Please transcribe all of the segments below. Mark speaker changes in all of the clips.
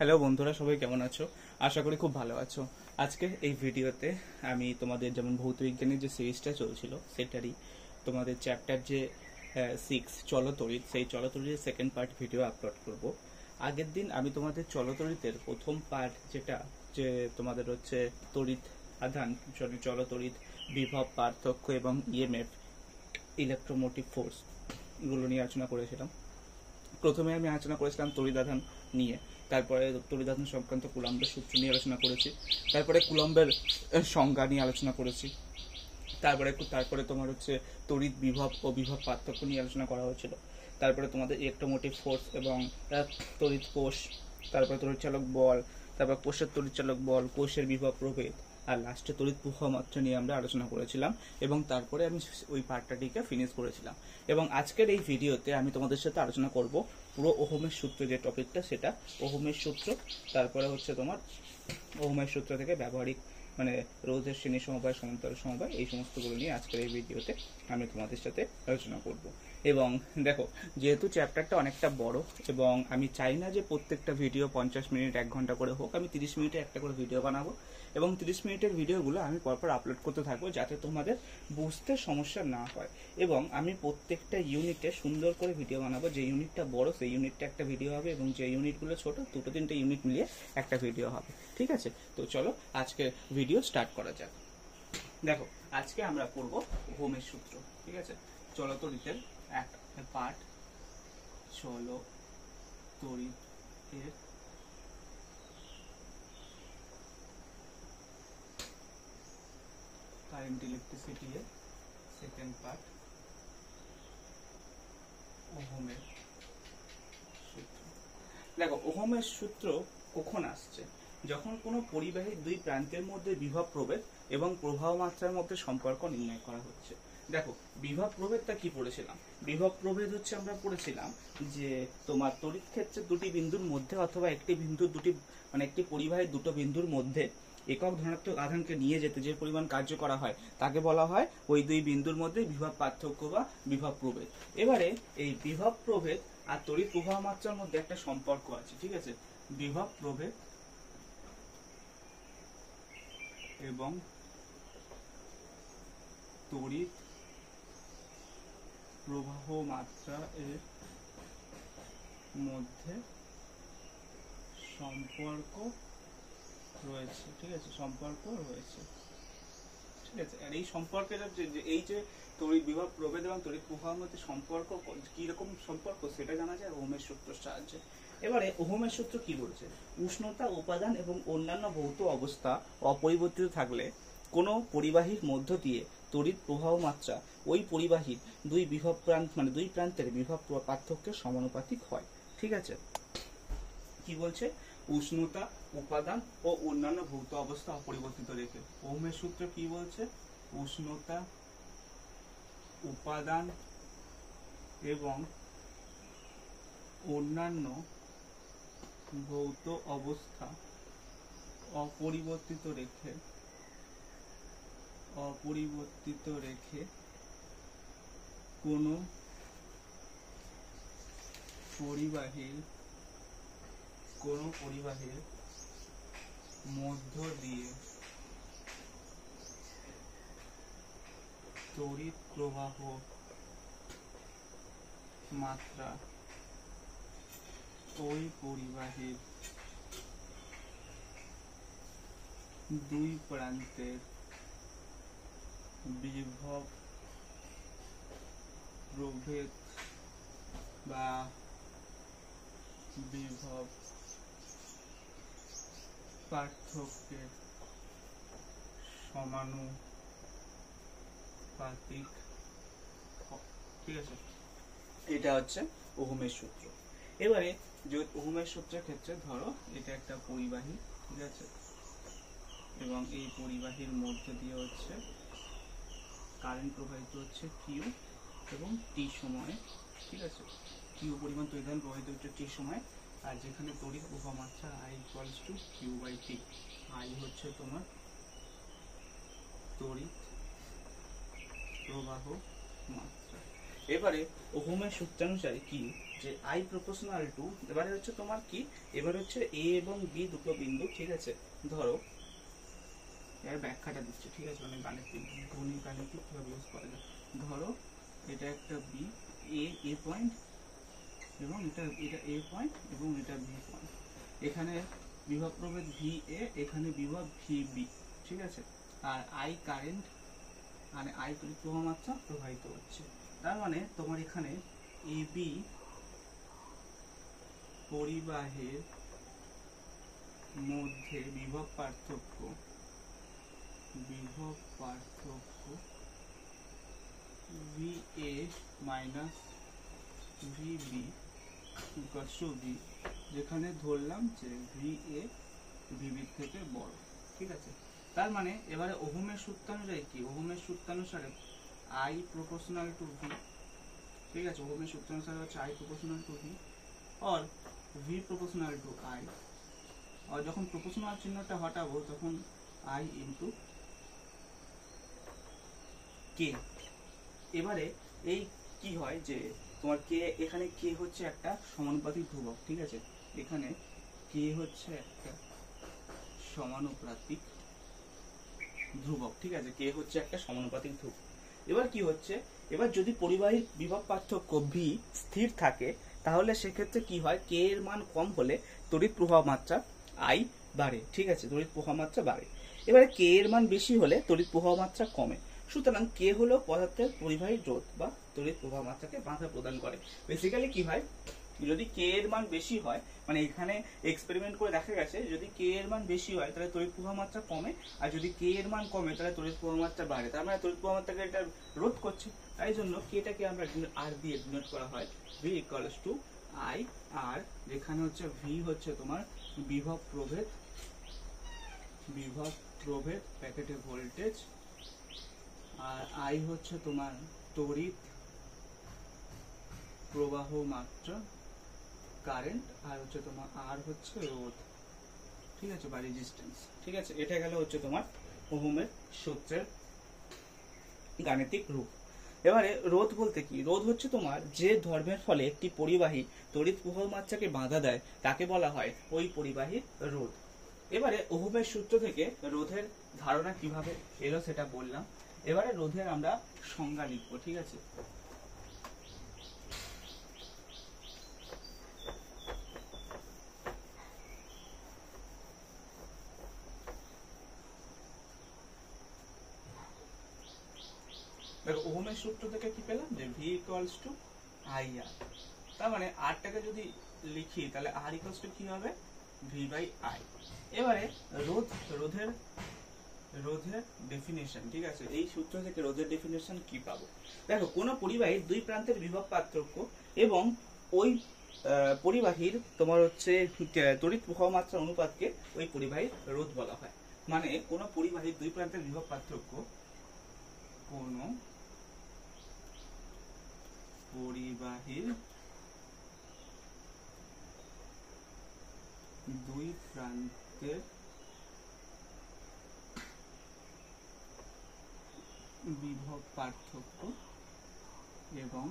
Speaker 1: Hello বন্ধুরা, সবাই কেমন আছো? আশা করি খুব ভালো আছো। আজকে এই ভিডিওতে আমি তোমাদের যেমন ভৌতবিজ্ঞানের যে সিরিজটা চলছিল সেটারই তোমাদের চ্যাপ্টার যে 6 চলতড়িৎ, সেই চলতড়িৎ সেকেন্ড পার্ট ভিডিও আপলোড করব। আগের দিন আমি তোমাদের চলতড়িতের প্রথম পার্ট যেটা যে তোমাদের হচ্ছে তড়িৎ আধান, চলতড়িৎ, বিভব, পার্থক্য এবং ইএমএফ, ইলেকট্রোমোটিভ ফোর্স, এগুলো নিয়ে আলোচনা করেছিলাম। প্রথমে আমি আলোচনা করেছিলাম তড়িদাধান নিয়ে, তারপরে তড়িদাধান সংক্রান্ত কুলম্বের সূত্র নিয়ে আলোচনা করেছি, তারপরে কুলম্বের সংজ্ঞা নিয়ে আলোচনা করেছি, তারপরে তোমার হচ্ছে তড়িৎ বিভব ও বিভব পার্থক্য নিয়ে আলোচনা করা হয়েছিল। তারপরে তোমাদের ইলেকট্রোমোটিভ ফোর্স এবং তড়িৎ কোষ, তারপরে তড়িৎচালক বল, তারপর কোষের তড়িৎচালক বল, কোষের বিভব প্রভেদ, আর লাস্টে তড়িৎ প্রবাহ মাত্রা নিয়ে আমরা আলোচনা করেছিলাম এবং তারপরে আমি ওই পার্টটাটিকে ফিনিশ করেছিলাম। এবং আজকের এই ভিডিওতে আমি তোমাদের সাথে আলোচনা করব পুরো ওহমের সূত্র যে টপিকটা, সেটা ওহমের সূত্র, তারপরে হচ্ছে তোমার ওহমের সূত্র থেকে ব্যবহারিক মানে রোধের শ্রেণী সমবায়, সমান্তরাল সমবায়, এই সমস্তগুলো নিয়ে আজকের এই ভিডিওতে আমি তোমাদের সাথে আলোচনা করব। এবং দেখো, যেহেতু চ্যাপ্টারটা অনেকটা বড় এবং আমি চাই না যে প্রত্যেকটা ভিডিও 50 মিনিট 1 ঘন্টা করে হোক, আমি 30 মিনিটে একটা করে ভিডিও বানাবো এবং 30 মিনিটের ভিডিওগুলো আমি পরপর আপলোড করতে থাকবো যাতে তোমাদের বুঝতে সমস্যা না হয়। এবং আমি প্রত্যেকটা ইউনিটে সুন্দর করে ভিডিও বানাবো। যে ইউনিটটা বড় সেই ইউনিটটা একটা ভিডিও হবে এবং যে ইউনিটগুলো ছোট 2-3টে ইউনিট মিলিয়ে একটা ভিডিও হবে। ঠিক আছে, তো চলো আজকে ভিডিও স্টার্ট করা যাক। দেখো, আজকে আমরা পড়বো ওহমের সূত্র। ঠিক আছে, চলতড়িতের একটা পার্ট, চলতড়িতের কারেন্ট ইলেকট্রিসিটি এর সেকেন্ড পার্ট, ওহমের সূত্র। দেখো, ওহমের সূত্র কখন আসছে? যখন কোনো পরিবাহীর দুই প্রান্তের মধ্যে বিভব প্রভেদ এবং প্রবাহ মাত্রার মধ্যে সম্পর্ক নির্ণয় করা হচ্ছে। দেখো, বিভব প্রভেদটা কি পড়েছিলাম? বিভব প্রভেদ হচ্ছে আমরা পড়েছিলাম যে তোমার তড়িৎ ক্ষেত্রে দুটি বিন্দুর মধ্যে অথবা একটি বিন্দুর দুটি মানে একটি পরিবাহীর দুটো বিন্দুর মধ্যে একক ধনাত্মক আধানকে নিয়ে যেতে যে পরিমাণ কার্য করা হয় তাকে বলা হয় ওই দুই বিন্দুর মধ্যে বিভব পার্থক্য বা বিভব প্রভেদ। এবারে এই বিভব প্রভেদ আর তড়িৎ প্রবাহ মাত্রার মধ্যে একটা সম্পর্ক আছে। ঠিক আছে, বিভব প্রভেদ এবং তড়িৎ প্রবাহ মাত্রা এর মধ্যে সম্পর্ক রয়েছে। ঠিক আছে, সম্পর্ক রয়েছে। ঠিক আছে, আর এই সম্পর্কের এই যে তড়িৎ বিভব প্রভেদ এবং তড়িৎ প্রবাহের মধ্যে সম্পর্ক, কি রকম সম্পর্ক সেটা জানা যায় ওহমের সূত্রের সাহায্যে। এবারে ওহমের সূত্র কি বলছে? উষ্ণতা, উপাদান এবং অন্যান্য ভৌত অবস্থা অপরিবর্তিত থাকলে কোনো পরিবাহীর মধ্য দিয়ে তড়িৎ প্রবাহ মাত্রা ওই পরিবাহীর দুই বিভব প্রান্ত মানে দুই প্রান্তের বিভব পার্থক্যের সমানুপাতিক হয়। ঠিক আছে, কি বলছে? উষ্ণতা, উপাদান ও অন্যান্য ভৌত অবস্থা অপরিবর্তিত রেখে। ওহমের সূত্র কি বলছে? উষ্ণতা, উপাদান এবং অন্যান্য ভৌত অবস্থা অপরিবর্তিত রেখে কোনো পরিবাহীর মধ্য দিয়ে তড়িৎ প্রবাহ মাত্রা ওই পরিবাহীর দুই প্রান্তের বিভব প্রভেদ বা বিভব পার্থক্যের সমানুপাতিক। ঠিক আছে, এটা হচ্ছে ওহমের সূত্র। এবারে ওহমের সূত্রের ক্ষেত্রে ধরো এটা একটা পরিবাহী, ঠিক আছে, এবং এই পরিবাহীর মধ্যে দিয়ে হচ্ছে কারেন্ট প্রবাহিত হচ্ছে কিউ এবং টি সময়ে। ঠিক আছে, কিউ পরিমাণ তড়িৎ প্রবাহিত হচ্ছে টি সময়, আর যেখানে তড়িৎ প্রবাহ মাত্রা I equals to Q by T. I হচ্ছে তোমার তড়িৎ প্রবাহ মাত্রা। এবারে ওহমের সূত্রানুসারে কি, যে আই প্রপোর্শনাল টু, এবারে হচ্ছে তোমার কি, এবারে হচ্ছে এ এবং বি দুটো বিন্দু, ঠিক আছে। ধরো এর ব্যাখ্যাটা দিচ্ছি, ঠিক আছে, মানে গাণিতিক গণিত গাণিতিক কিভাবে ইউজ করা যায়। ধরো এটা একটা বি, এ পয়েন্ট, এবং এটা এ পয়েন্ট এবং এটা বি পয়েন্ট। এখানে বিভব প্রভেদ ভি এ, এখানে বিভব ভি বি, ঠিক আছে। আর আই কারেন্ট, মানে আই তড়িৎ প্রবাহ মাত্রা প্রবাহিত হচ্ছে। তার মানে তোমার এখানে এ বি পরিবাহের মধ্যে বিভব পার্থক্য V A minus V B equals to V, যেখানে ধরলাম যে ভি এ ভিবির থেকে বড়, ঠিক আছে। তার মানে এবারে ওহমের সূত্রানুসারে কি, ওহমের সূত্রানুসারে আই প্রপোর্শনাল টু ভি, ঠিক আছে। ওহমের সূত্রানুসারে হচ্ছে আই প্রপোর্শনাল টু ভি और ভি প্রপোর্শনাল টু আই, আর যখন প্রপোর্শনাল চিহ্নটা হটাবো তখন আই ইনটু কে। এবারে এই কি হয় যে তোমার কে, এখানে কে হচ্ছে একটা সমানুপাতিক ধ্রুবক, ঠিক আছে। এখানে কে হচ্ছে একটা সমানুপাতিক ধ্রুবক, ঠিক আছে। কে হচ্ছে একটা সমানুপাতিক ধ্রুবক। এবার কি হচ্ছে, এবার যদি পরিবাহীর বিভব পার্থক্য ভি স্থির থাকে, তাহলে সেক্ষেত্রে কি হয়, কে এর মান কম হলে তড়িৎ প্রবাহ মাত্রা আই বাড়ে, ঠিক আছে, তড়িৎ প্রবাহ মাত্রা বাড়ে। এবারে কে এর মান বেশি হলে তড়িৎ প্রবাহ মাত্রা কমে। সুতরাং কে হলো পদার্থের পরিবাহী রোধ বা তড়িৎ প্রবাহ মাত্রাকে বাধা প্রদান করে। বেসিক্যালি কি হয়, যদি কে এর মান বেশি হয়, মানে এখানে এক্সপেরিমেন্ট করে দেখা গেছে যদি কে এর মান বেশি হয় তাহলে তড়িৎ প্রবাহ মাত্রা কমে, আর যদি কে এর মান কমে তাহলে তড়িৎ প্রবাহ মাত্রা বাড়ে। তার মানে তড়িৎ প্রবাহ মাত্রাকে এটা রোধ করছে। তাই জন্য কেটাকে আমরা আর দিয়ে ডিনোট করা হয়, ভি ইকুয়ালস টু আই আর, যেখানে হচ্ছে ভি হচ্ছে তোমার বিভব প্রভেদ প্যাকেটে ভোল্টেজ, আর আই হচ্ছে তোমার তড়িৎ প্রবাহ মাত্রা কারেন্ট, আর হচ্ছে তোমার আর হচ্ছে রোধ, ঠিক আছে, বা রেজিস্ট্যান্স, ঠিক আছে। এটা গেল হচ্ছে তোমার ওহমের সূত্রের গাণিতিক রূপ। এবারে রোধ বলতে কি, রোধ হচ্ছে তোমার যে ধর্মের ফলে একটি পরিবাহী তড়িৎ প্রবাহ মাত্রাকে বাধা দেয় তাকে বলা হয় ওই পরিবাহীর রোধ। এবারে ওহমের সূত্র থেকে রোধের ধারণা কিভাবে এলো সেটা বললাম। এবারে রোধের আমরা সংজ্ঞা লিখবো, ঠিক আছে। দেখো ওহমের সূত্র থেকে কি পেলাম, যে ভি ইকুয়ালস টু আই আর। তার মানে আরটাকে যদি লিখি তাহলে আর ইকুয়ালস টু কি হবে, ভি বাই আই। এবারে রোধের ডেফিনেশন, ঠিক আছে। এই সূত্র থেকে রোধের ডেফিনেশন কি পাবো, দেখো কোন পরিবাহীর দুই প্রান্তের বিভব পার্থক্য এবং ওই পরিবাহীর তোমার হচ্ছে তড়িৎ প্রবাহ মাত্রা অনুপাতকে ওই পরিবাহীর রোধ বলা হয়। মানে কোন পরিবাহীর দুই প্রান্তের বিভব পার্থক্য, কোন পরিবাহীর দুই প্রান্তের বিভব পার্থক্য এবং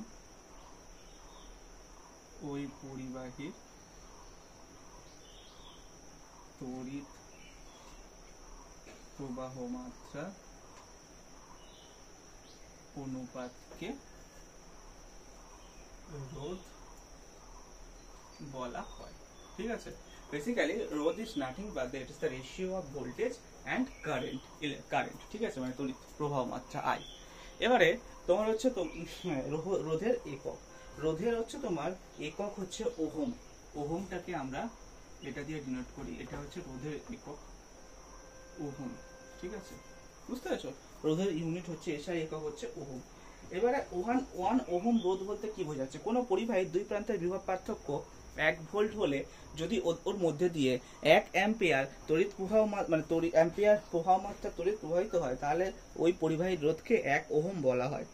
Speaker 1: ওই পরিবাহীর তড়িৎ প্রবাহ মাত্রা অনুপাতকে রোধ বলা হয়, ঠিক আছে। বেসিক্যালি রোধ is nothing but that is the ratio of voltage and current, ঠিক আছে, মানে তড়িৎ প্রবাহ মাত্রা আই। এবারে তোমার হচ্ছে রোধের একক, রোধের হচ্ছে তোমার একক হচ্ছে ওহম। ওহমটাকে আমরা এটা দিয়ে ডিনোট করি, এটা হচ্ছে রোধের একক ওহম, ঠিক আছে, বুঝতে পারছো। রোধের ইউনিট হচ্ছে এসআই, একক হচ্ছে ওহম। এবারে 1 ওহম রোধ বলতে কি বোঝাচ্ছে, কোনো পরিবাহীর দুই প্রান্তের বিভব পার্থক্য 1 ভোল্ট হলে যদি ওর মধ্যে দিয়ে 1 অ্যাম্পিয়ার তড়িৎ প্রবাহ মানে অ্যাম্পিয়ার প্রবাহ মাত্রা তড়িৎ প্রবাহিত হয়, তাহলে ওই পরিবাহীর রোধকে 1 ওহম বলা হয়।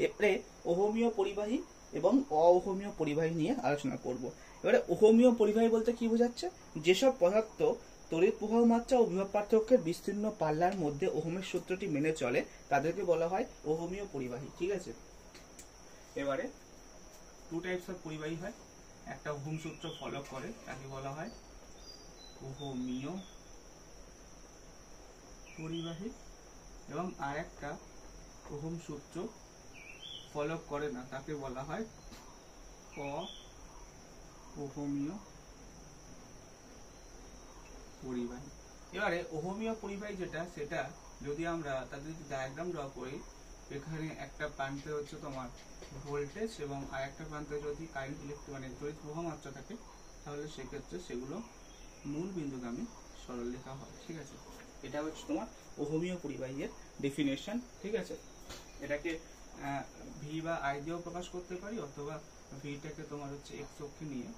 Speaker 1: এবারে ওহমীয় পরিবাহী এবং অওহমীয় পরিবাহী নিয়ে আলোচনা করব। এবারে ওহমীয় পরিবাহী বলতে কি বোঝাচ্ছে, যেসব পদার্থ তড়িৎ প্রবাহ মাত্রা ও বিভব পার্থক্যের বিস্তীর্ণ পাল্লার মধ্যে ওহমের সূত্রটি মেনে চলে তাদেরকে বলা হয় ওহমীয় পরিবাহী, ঠিক আছে। এবারে টু টাইপস অফ পরিবাহী হয়, একটা ওহম সূত্র ফলো করে তাকে বলা হয় ওহমীয় পরিবাহী, এবং আর একটা ওহম সূত্র ফলো করে না তাকে বলা হয় অওহমীয় পরিবাহী। এবারে ওহমীয় পরিবাহী যেটা, সেটা যদি আমরা তাদের ডায়াগ্রাম ড্র করি, এখানে একটা প্রান্তে হচ্ছে তোমার ভোল্টেজ এবং আর একটা প্রান্তে যদি কারেন্ট মানে তড়িৎ প্রবাহ মাত্রা থাকে, তাহলে সেক্ষেত্রে সেগুলো মূল বিন্দুগামী সরলরেখা হয়। ঠিক আছে, এটা হচ্ছে তোমার ওহমীয় পরিবাহীর ডেফিনেশন। ঠিক আছে, এটাকে ভি বা আই দিয়েও প্রকাশ করতে পারি, অথবা ভিটাকে তোমার হচ্ছে এক্স অক্ষে নিয়ে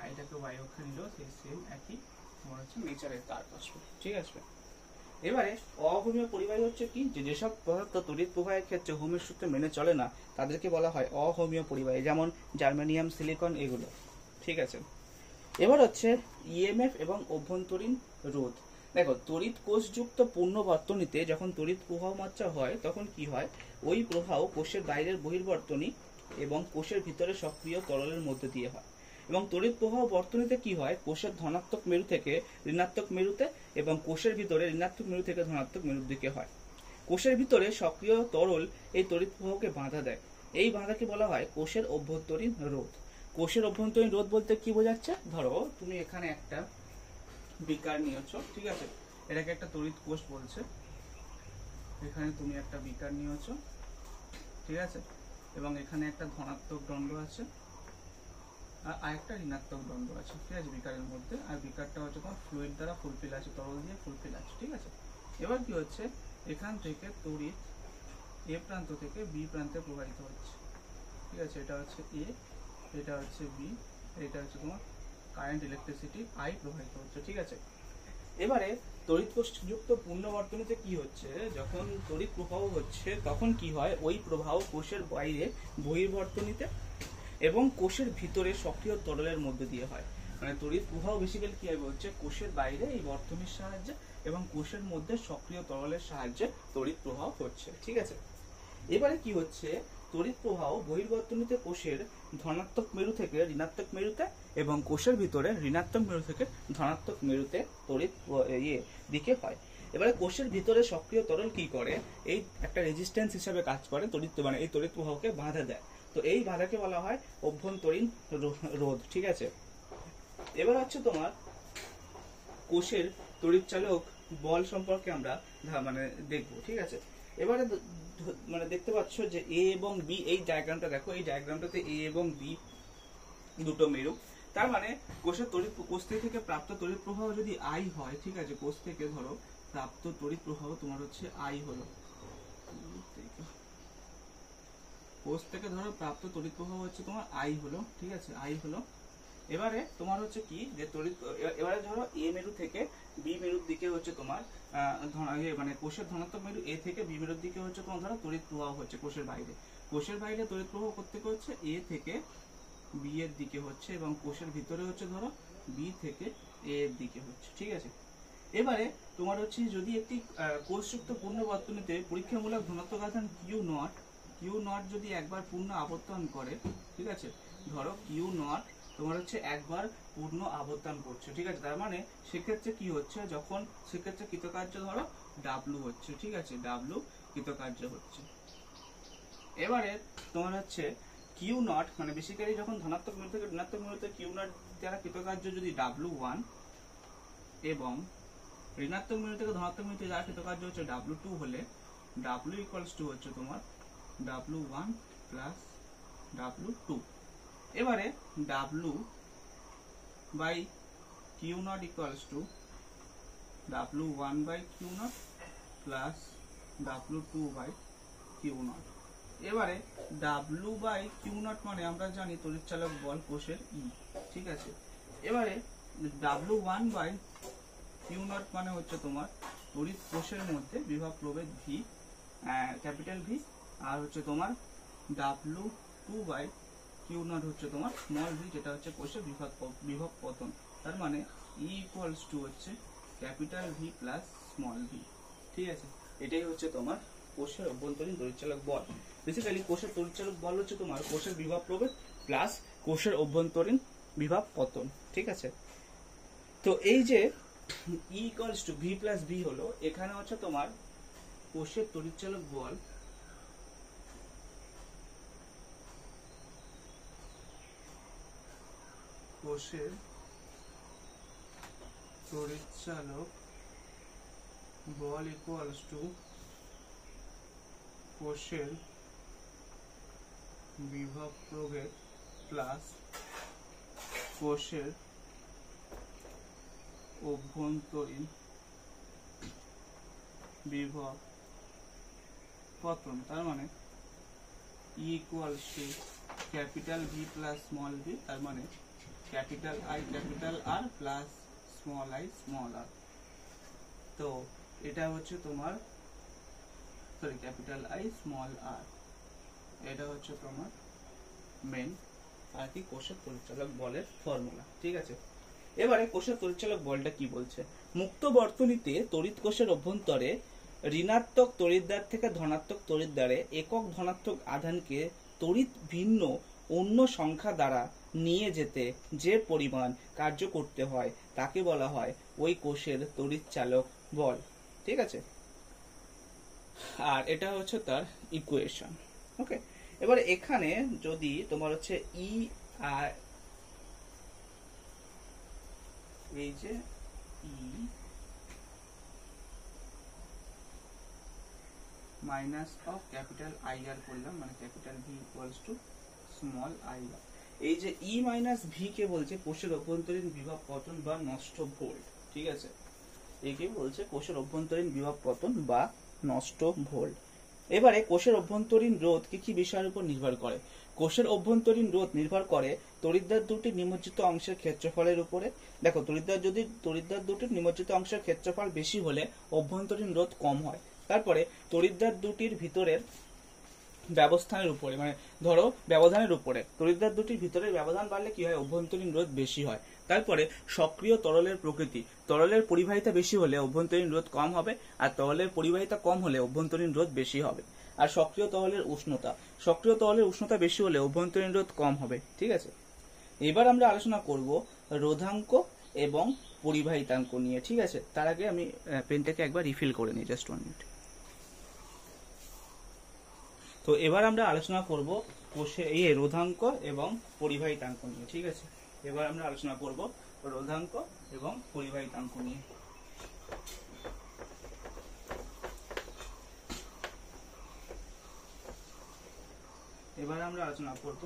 Speaker 1: আইটাকে ওয়াই অক্ষে নিলেও সেই সেম একই তোমার হচ্ছে নেচারের তার আসবে। ঠিক আছে, এবারে অওহমীয় পরিবাহী হচ্ছে কি, যেসব পদার্থ তড়িৎ প্রবাহের ক্ষেত্রে ওহমের সূত্র মেনে চলে না তাদেরকে বলা হয় অওহমীয় পরিবাহী, যেমন জার্মেনিয়াম, সিলিকন, এগুলো। ঠিক আছে, এবার হচ্ছে ইএমএফ এবং অভ্যন্তরীণ রোধ। দেখো, তড়িৎ কোষযুক্ত পূর্ণ বর্তনীতে যখন তড়িৎ প্রবাহ মাত্রা হয় তখন কি হয়, ওই প্রবাহ কোষের বাইরের বহির্বর্তনী এবং কোষের ভিতরে সক্রিয় তরলের মধ্যে দিয়ে হয়। এবং তড়িৎ প্রবাহ বর্তনীতে কি হয়, কোষের ধনাত্মক মেরু থেকে ঋণাত্মক মেরুতে এবং কোষের ভিতরে ঋণাত্মক মেরু থেকে ধনাত্মক মেরুর দিকে হয়। কোষের ভিতরে সক্রিয় তরল এই তড়িৎ প্রবাহকে বাধা দেয়, এই বাধাকে বলা হয় কোষের অভ্যন্তরীণ রোধ। কোষের অভ্যন্তরীণ রোধ বলতে কি বোঝাচ্ছে, ধরো তুমি এখানে একটা বিকার নিয়েছো, ঠিক আছে, এটাকে একটা তড়িৎ কোষ বলছে, এখানে তুমি একটা বিকার নিয়েছো, ঠিক আছে, এবং এখানে একটা ধনাত্মক দণ্ড আছে আর আরেকটা ঋণাত্মক দণ্ড আছে। ঠিক আছে, বিকারের মধ্যে, আর বিকারটা হচ্ছে তোমার ফ্লুইড দ্বারা ফুলফিল আছে, তরল দিয়ে ফুলফিল আছে। ঠিক আছে, এবার কি হচ্ছে, এখান থেকে তড়িৎ এ প্রান্ত থেকে বি প্রান্তে প্রবাহিত হচ্ছে। ঠিক আছে, এটা হচ্ছে এ, এটা হচ্ছে বি, এটা হচ্ছে তোমার কারেন্ট ইলেকট্রিসিটি আই প্রবাহিত হচ্ছে। ঠিক আছে, এবারে তড়িৎ কোষযুক্ত পূর্ণ বর্তনীতে কি হচ্ছে, যখন তড়িৎ প্রবাহ হচ্ছে তখন কি হয়, ওই প্রবাহ কোষের বাইরে বহির্বর্তনীতে এবং কোষের ভিতরে সক্রিয় তরলের মধ্যে দিয়ে হয়। মানে তড়িৎ প্রবাহ বেসিক্যালি কি হবে হচ্ছে কোষের বাইরে এই বর্তনীর সাহায্যে এবং কোষের মধ্যে সক্রিয় তরলের সাহায্যে তড়িৎ প্রবাহ হচ্ছে। ঠিক আছে, এবারে কি হচ্ছে, তড়িৎ প্রবাহ বহির্বর্তনীতে কোষের ধনাত্মক মেরু থেকে ঋণাত্মক মেরুতে এবং কোষের ভিতরে ঋণাত্মক মেরু থেকে ধনাত্মক মেরুতে তড়িৎ দিকে হয়। এবারে কোষের ভিতরে সক্রিয় তরল কি করে, এই একটা রেজিস্ট্যান্স হিসেবে কাজ করে, তড়িৎ মানে এই তড়িৎ প্রবাহকে বাধা দেয়। তো এই বাধাকে বলা হয় অভ্যন্তরীণ রোধ। ঠিক আছে, এবার হচ্ছে তোমার কোষের তড়িৎচালক বল সম্পর্কে আমরা মানে দেখবো। ঠিক আছে, এবারে মানে দেখতে পাচ্ছ যে এ এবং বি, এই ডায়াগ্রামটা দেখো, এই ডায়াগ্রামটাতে এ এবং বি দুটো মেরু, তার মানে কোষের কোষ থেকে প্রাপ্ত তড়িৎ প্রবাহ যদি আই হয়, ঠিক আছে, কোষ থেকে ধরো প্রাপ্ত তড়িৎ প্রবাহ তোমার হচ্ছে আই হলো, কোষ থেকে ধরো প্রাপ্ত তড়িৎ প্রবাহ হচ্ছে তোমার আই হলো। ঠিক আছে, আই হলো। এবারে তোমার হচ্ছে কি, যে তড়িৎ, এবারে ধরো এ মেরু থেকে বি মেরুর দিকে হচ্ছে তোমার মানে কোষের ধনাত্মক মেরু এ থেকে বি মেরুর দিকে হচ্ছে তোমার ধরো তড়িৎ প্রবাহ হচ্ছে কোষের বাইরে, কোষের বাইরে তড়িৎ প্রবাহ করতে হচ্ছে এ থেকে বি এর দিকে হচ্ছে, এবং কোষের ভিতরে হচ্ছে ধরো বি থেকে এ এর দিকে হচ্ছে। ঠিক আছে, এবারে তোমার হচ্ছে যদি একটি কোষযুক্ত পূর্ণ বর্তনীতে পরীক্ষামূলক ধনাত্মক আধান কিউ নট যদি একবার পূর্ণ আবর্তন করে, ঠিক আছে, ধরো কিউ নট তোমার হচ্ছে একবার পূর্ণ আবর্তন করছে। ঠিক আছে, তার মানে সেক্ষেত্রে কি হচ্ছে, যখন সেক্ষেত্রে কৃতকার্য ধরো ডাব্লু হচ্ছে। ঠিক আছে, ডাব্লু কৃতকার্য হচ্ছে। এবারে তোমার হচ্ছে কিউ নট মানে বেসিক্যালি যখন ধনাত্মক মেরু থেকে ঋণাত্মক মেরুতে কিউ নট দ্বারা কৃতকার্য যদি W1 এবং ঋণাত্মক মেরু থেকে ধনাত্মক মেরুতে যারা কৃতকার্য হচ্ছে W2 হলে W ইকুয়ালস টু হচ্ছে তোমার W1 প্লাস W2। এবারে W by Q nought equals to W1 by Q nought plus W2 by Q nought. এবারে W বাই কিউ নট মানে আমরা জানি তড়িৎচালক বল কোষের ই। ঠিক আছে, এবারে W1 বাই কিউ নট মানে হচ্ছে তোমার তড়িৎ কোষের মধ্যে বিভব প্রভেদ ভি, ক্যাপিটাল ভি, আর হচ্ছে তোমার W2 বাই কিউ নট হচ্ছে তোমার স্মল ভি, যেটা হচ্ছে কোষের বিভব পতন। তার মানে ই ইকুয়ালস টু হচ্ছে capital V plus small V. ঠিক আছে, এটাই হচ্ছে তোমার কোষের অভ্যন্তরীণ তড়িৎচালক বল। বেসিক্যালি কোষের তড়িৎচালক বল হচ্ছে তোমার কোষের বিভব প্রভেদ প্লাস কোষের অভ্যন্তরীণ বিভব পতন। ঠিক আছে, তো এই যে E equals to V plus V হলো, এখানে হচ্ছে তোমার কোষের তড়িৎচালক বল কোষের তড়িৎচালক বল ইকুয়ালস টু কোষের বিভব প্রভেদ প্লাস কোষের অভ্যন্তরীণ বিভব পতন। তার মানে E equals to capital V plus small V, তার মানে capital I capital R plus small I small R. তো এটা হচ্ছে তোমার sorry capital I small R, এটা হচ্ছে তোমার মেন আর কি কোষের পরিচালক বলের ফর্মুলা। ঠিক আছে, এবারে কোষের পরিচালক বলটা কি বলছে, মুক্ত বর্তনীতে তড়িৎ কোষের অভ্যন্তরে ঋণাত্মক তড়িৎদ্বার থেকে ধনাত্মক তড়িৎদ্বারে একক ধনাত্মক আধানকে তড়িৎ ভিন্ন অন্য সংখ্যা দ্বারা নিয়ে যেতে যে পরিমাণ কার্য করতে হয় তাকে বলা হয় ওই কোষের তড়িৎচালক বল। ঠিক আছে, আর এটা হচ্ছে তার ইকুয়েশন। ওকে, এবার এখানে যদি তোমার হচ্ছে ই আর এই যে E minus of capital I R করলাম, মানে capital V equals to small I R. এই যে ই মাইনাস ভি কে বলছে কোষের অভ্যন্তরীণ বিভব পতন বা নষ্ট ভোল্ট। ঠিক আছে, একে বলছে কোষের অভ্যন্তরীণ বিভব পতন বা নষ্ট ভোল্ট। এবারে কোষের অভ্যন্তরীণ রোধ কি বিষয়ের উপর নির্ভর করে? কোষের অভ্যন্তরীণ রোধ নির্ভর করে তড়িৎদ্বার দুটি নিমজ্জিত অংশের ক্ষেত্রফলের উপরে। দেখো, তড়িৎদ্বার দুটির নিমজ্জিত অংশের ক্ষেত্রফল বেশি হলে অভ্যন্তরীণ রোধ কম হয়। তারপরে তড়িৎদ্বার দুটির ভিতরের ব্যবস্থানের উপরে, মানে ধরো ব্যবধানের উপরে, তড়িৎদ্বার দুটির ভিতরের ব্যবধান বাড়লে কি হয়, অভ্যন্তরীণ রোধ বেশি হয়। তারপরে সক্রিয় তরলের প্রকৃতি, তরলের পরিবাহিতা বেশি হলে অভ্যন্তরীণ রোধ কম হবে, আর তরলের পরিবাহিতা কম হলে অভ্যন্তরীণ রোধ বেশি হবে। আর সক্রিয় তরলের উষ্ণতা বেশি হলে অভ্যন্তরীণ রোধ কম হবে। ঠিক আছে, এবার আমরা আলোচনা করব রোধাঙ্ক এবং পরিবাহিতাঙ্ক নিয়ে। ঠিক আছে, তার আগে আমি পেনটাকে একবার রিফিল করে নিই, জাস্ট 1 মিনিট। তো এবার আমরা আলোচনা করব এই রোধাঙ্ক এবং পরিবাহিতাঙ্ক নিয়ে। ঠিক আছে, এবার আমরা আলোচনা করব রোধাঙ্ক এবং পরিবাহিতাঙ্ক নিয়ে। এবার আমরা আলোচনা করব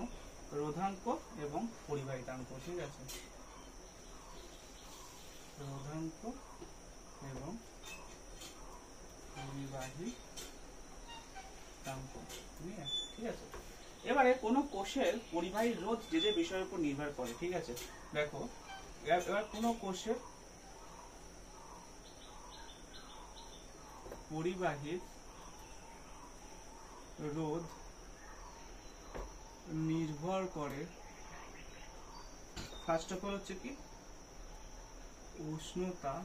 Speaker 1: রোধাঙ্ক এবং পরিবাহিতাঙ্ক। ঠিক আছে, রোধাঙ্ক এবং পরিবাহিতাঙ্ক। ঠিক আছে, এবারে কোন কোষের পরিবাহী রোধ যে যে বিষয়ের উপর নির্ভর করে। ঠিক আছে, দেখো এবার কোন কোষের পরিবাহী রোধ নির্ভর করে, ফার্স্ট অফ অল হচ্ছে কি উষ্ণতা,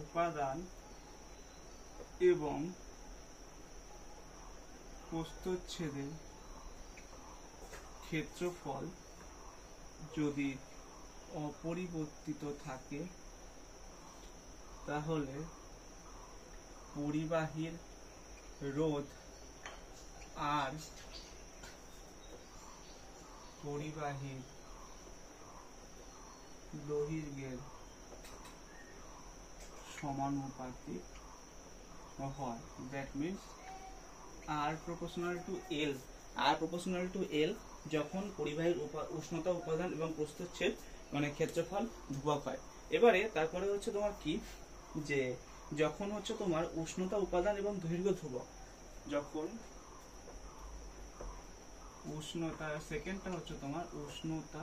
Speaker 1: উপাদান এবং প্রস্থচ্ছেদের ক্ষেত্রফল যদি অপরিবর্তিত থাকে তাহলে পরিবাহীর রোধ আর পরিবাহীর দৈর্ঘ্যের সমানুপাতিক হয়। That means R proportional to L, R proportional to L যখন পরিবাহীর উষ্ণতা, উপাদান এবং প্রস্থচ্ছেদ মানে ক্ষেত্রফল ধ্রুবক হয়। এবারে তারপরে হচ্ছে তোমার কি, যে যখন হচ্ছে তোমার উষ্ণতা, উপাদান এবং দৈর্ঘ্য ধ্রুবক, যখন উষ্ণতা, সেকেন্ডটা হচ্ছে তোমার উষ্ণতা,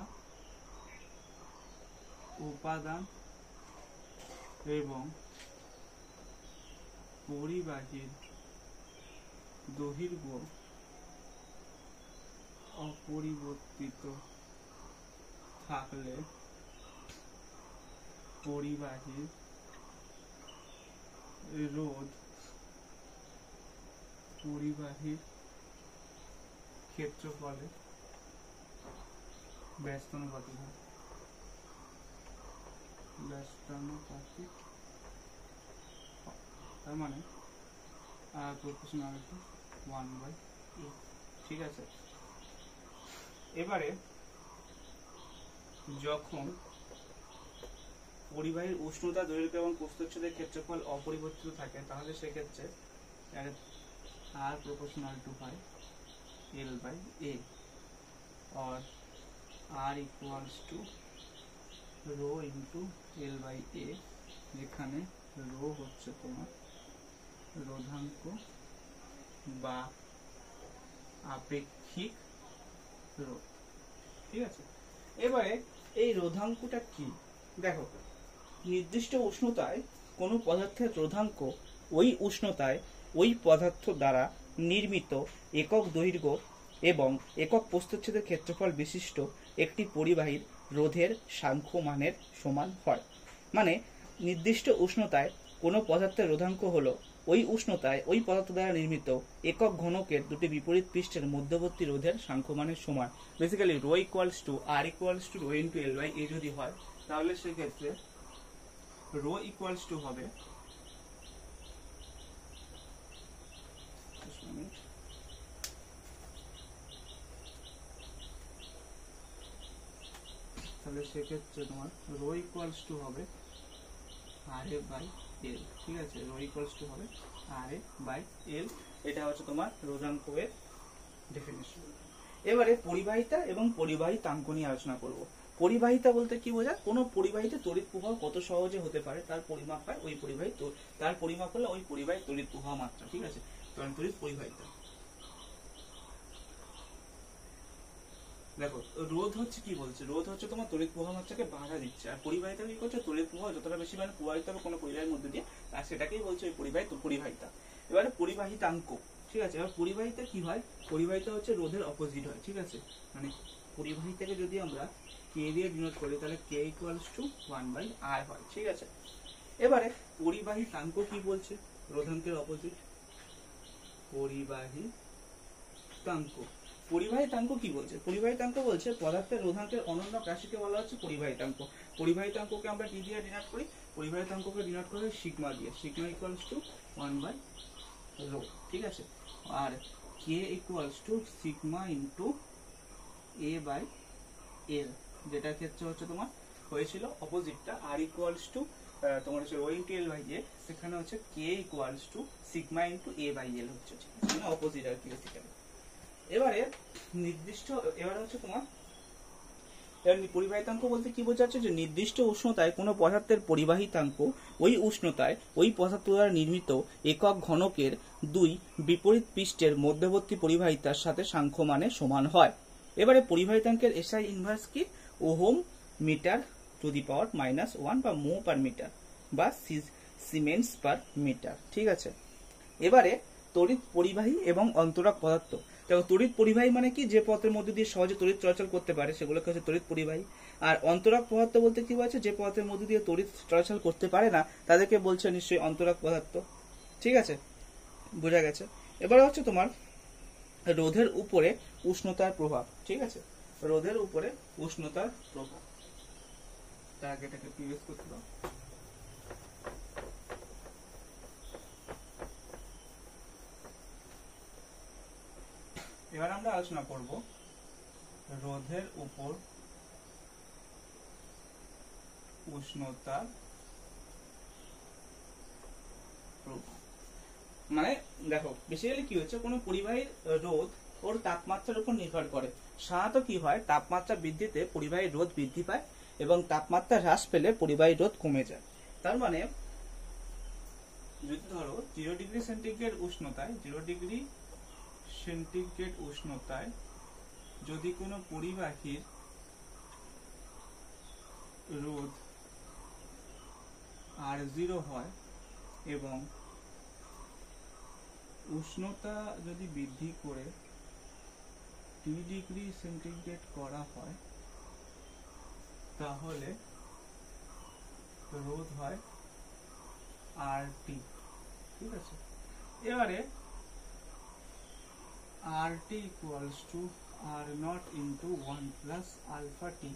Speaker 1: উপাদান এবং পরিবাহীর দৈর্ঘ্য অপরিবর্তিত থাকলে পরিবাহীর রোধ পরিবাহীর ক্ষেত্রফলে ব্যস্তানুপাতিক হয়, ব্যস্তানুপাতিক, তার মানে প্রপোর্শনাল টু 1/a। ঠিক আছে, এবারে যখন পরিবাহীর উষ্ণতা, দৈর্ঘ্য এবং প্রস্থচ্ছেদের ক্ষেত্রফল অপরিবর্তিত থাকে তাহলে সেক্ষেত্রে R proportional to L/A or R equals to rho into L/A, যেখানে রো হচ্ছে তোমার রোধাঙ্ক বা আপেক্ষিক রোধ। ঠিক আছে, এবারে এই রোধাঙ্কটা কি? দেখো, নির্দিষ্ট উষ্ণতায় কোনো পদার্থের রোধাঙ্ক ওই উষ্ণতায় ওই পদার্থ দ্বারা নির্মিত একক দৈর্ঘ্য এবং একক প্রস্থচ্ছেদের ক্ষেত্রফল বিশিষ্ট একটি পরিবাহীর রোধের সাংখ্য মানের সমান হয়। মানে নির্দিষ্ট উষ্ণতায় কোনো পদার্থের রোধাঙ্ক হলো ওই উষ্ণতায় ওই পদার্থ দ্বারা নির্মিত একক ঘনকের দুটি বিপরীত পৃষ্ঠের মধ্যবর্তী রোধের সাংখ্য মানের সমান। Basically rho equals to R equals to rho into L/A যদি হয় তাহলে সেক্ষেত্রে রো ইকুয়ালস টু হবে তাহলে সেক্ষেত্রে তোমার রো ইকুয়ালস টু হবে RA/L। ঠিক আছে, রো ইকুয়ালস টু হবে RA/L। এটা হচ্ছে তোমার রোধাঙ্কের ডেফিনিশন। এবারে পরিবাহিতা এবং পরিবাহিতাঙ্ক নিয়ে আলোচনা করব। পরিবাহিতা বলতে কি বোঝায়? কোনো পরিবাহিতে তড়িৎ প্রবাহ কত সহজে হতে পারে তার পরিমাপ হয় ওই পরিবাহী, তার পরিমাপ হলো ওই পরিবাহী তড়িৎ প্রবাহ মাত্রা। ঠিক আছে, তড়িৎ পরিবাহিতা। দেখো, রোধ হচ্ছে কি বলছে? রোধ হচ্ছে তোমার তড়িৎ প্রবাহ মাত্রাকে বাধা দিচ্ছে, আর পরিবাহিতা কি করছে? তড়িৎ প্রবাহ যতটা বেশি মানে প্রবাহিত হবে কোনো পরিবাহীর মধ্যে দিয়ে, আর সেটাকেই বলছে ওই পরিবাহিতা। এবারে পরিবাহিতাঙ্ক। ঠিক আছে, এবার পরিবাহিতা কি হয়? পরিবাহিতা হচ্ছে রোধের অপোজিট হয়। ঠিক আছে, মানে পরিবাহিতাকে যদি আমরা কে দিয়ে ডিনোট করি তাহলে কে ইকুয়ালস টু 1/R হয়। ঠিক আছে, এবারে পরিবাহিতাঙ্ক কি বলছে? রোধাঙ্কের অপোজিট পরিবাহিতাঙ্ক। পরিবাহিতাঙ্ক কি বলছে? পরিবাহিতাঙ্ক বলছে পদার্থের রোধাঙ্কের অনন্য রাশিকে বলা হচ্ছে পরিবাহিতাঙ্ক। পরিবাহিতাঙ্ককে আমরা কি দিয়ে ডিনোট করি? পরিবাহিতাঙ্ককে ডিনোট করি সিগমা দিয়ে। Sigma equals to 1/ρ। ঠিক আছে, আর K equals to sigma into A/L, যেটার ক্ষেত্রে হচ্ছে তোমার হয়েছিল অপোজিটটা R ইকুয়ালস টু তোমার হচ্ছে রো ইন্টু L/A, সেখানে হচ্ছে K equals to sigma into A/L হচ্ছে, ঠিক আছে, অপোজিট আর কি বেসিক্যালি। এবারে হচ্ছে তোমার পরিবাহিতাঙ্ক বলতে কি বোঝাচ্ছে? যে নির্দিষ্ট উষ্ণতায় কোনো পদার্থের পরিবাহিতাঙ্ক ওই উষ্ণতায় ওই পদার্থ দ্বারা নির্মিত একক ঘনকের দুই বিপরীত পৃষ্ঠের মধ্যবর্তী পরিবাহিতার সাথে সাংখ্য মানে সমান হয়। এবারে পরিবাহিতাঙ্কের SI ইনভার্স কি? ওহম মিটার টু দি পাওয়ার -1 বা মো পার মিটার বা সিমেন্স পার মিটার। ঠিক আছে, এবারে তড়িৎ পরিবাহী এবং অন্তরক পদার্থ। দেখো, তড়িৎ পরিবাহী মানে কি? যে পদার্থের মধ্যে দিয়ে সহজে তড়িৎ চলাচল করতে পারে সেগুলোকে হচ্ছে তড়িৎ পরিবাহী। আর অন্তরক পদার্থ বলতে কি বলছে? যে পদার্থের মধ্যে দিয়ে তড়িৎ চলাচল করতে পারে না তাদেরকে বলছে নিশ্চয়ই অন্তরক পদার্থ। ঠিক আছে, বোঝা গেছে। এবার হচ্ছে তোমার রোধের উপরে উষ্ণতার প্রভাব। ঠিক আছে, রোধের উপরে উষ্ণতার প্রভাব। তার আগে এটাকে পিএস করতে দাও। এবার আমরা আলোচনা করব রোধের উপর উষ্ণতা প্রভাব। মানে দেখো, বেসিক্যালি কি হচ্ছে? কোনো পরিবাহীর রোধ ওর তাপমাত্রার উপর নির্ভর করে। সাধারণত কি হয়? তাপমাত্রা বৃদ্ধিতে পরিবাহীর রোধ বৃদ্ধি পায় এবং তাপমাত্রা হ্রাস পেলে পরিবাহীর রোধ কমে যায়। তার মানে যদি ধরো 0 ডিগ্রি সেন্টিগ্রেড উষ্ণতায়, 0 ডিগ্রি সেন্টিগ্রেড উষ্ণতায় যদি কোনো পরিবাহীর রোধ R0 হয় এবং উষ্ণতা যদি বৃদ্ধি করে 2 ডিগ্রি সেন্টিগ্রেড করা হয় তাহলে রোধ হয় RT। ঠিক আছে, এবারে RT equals to R nought into 1 plus alpha T.